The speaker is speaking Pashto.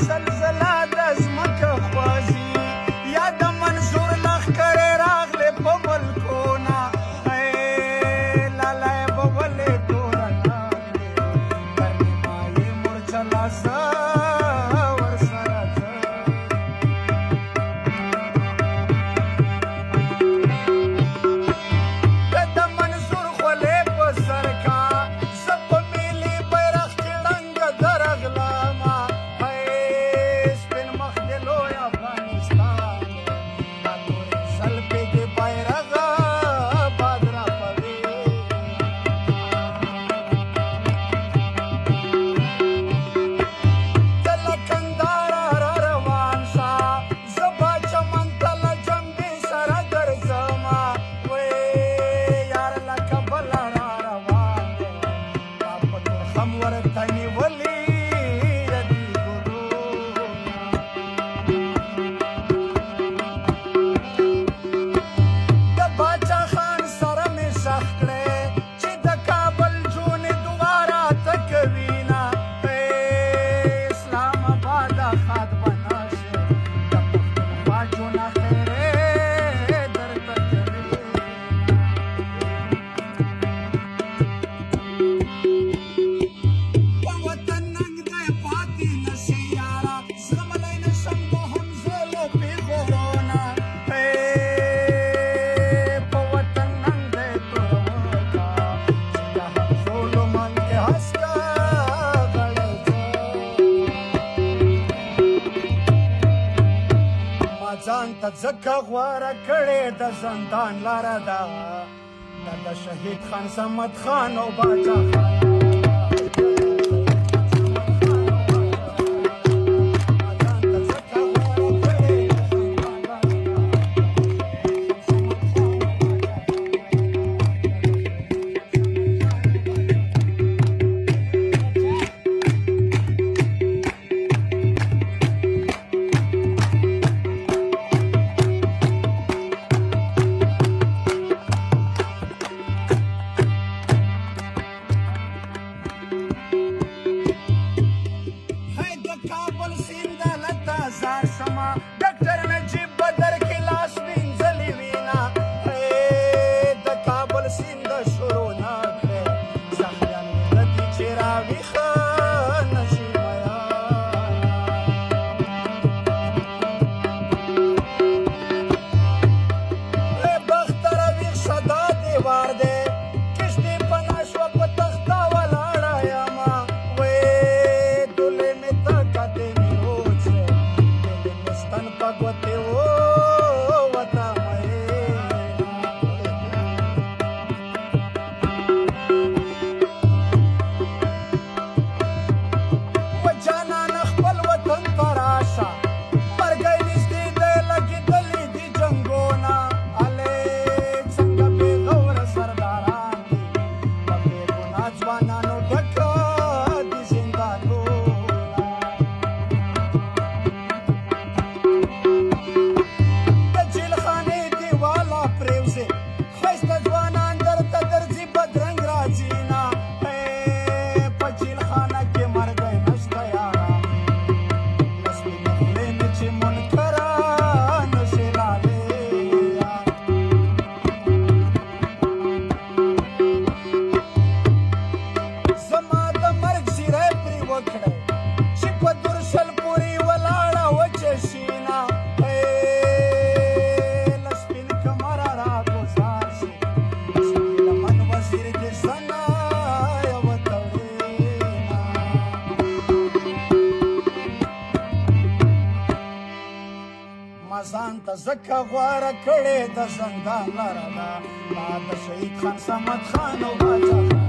زلزله د ځمکه خوځي یا د منظور لښکرې راغلې په ملکونه لالی به ولې توره لاندې تر نیمایي مورچله زه ورسره ځه د منظور خولې په سر کا زه په ملي بیرغ کې ړنګه درغلمه سپین مخ د لوی افغانستان دا تورې زلفې د بیرغ باد راپوي ته له کندهاره را روان شه زه به چمن ته له جنبې سره درځمه یار له کابله را روان دی ما په تورخم ورته نیولي دي ګلونه د باچا خان سره مې ښخ کړې چې د کابل جونې دواره ته کوینه اسلام آباد خاد بنا شي د پښتونخوا جونه خیرې درته کوي په وطن ننګ دی پاتې نشي یاره زغملی نشم د همزولو پېغورونه په وطن ننګ دی توروکه چې د همزولو من کې هسکه غړی ما ځان ته ځکه غوره کړې د زندان لاره ده دا د شهید خان صمد خان او باچا خان کابل سیند له تازه شمه ډاکټر نجیب به در کې لاس وینځلې وینا د کابل سیند شروع نه کړې زخمیان مې دي چې راویښه نشي میان بختر ویښ شه دا دیوار دی کشتې پناه شوه په تخته ولاړه یمه پګوتې ووته و جانانه خپل وطن ته راشه مرګی نږدې دی لګېدلي دي جنګونه هلې څنګه بېغوره سرداران دي په بېګناه ځوانانو ډکه دي زندانونه ځان ته ځکه غوره کړې د زندان لاره ده دا د شهید خان صمد خان او باچا خان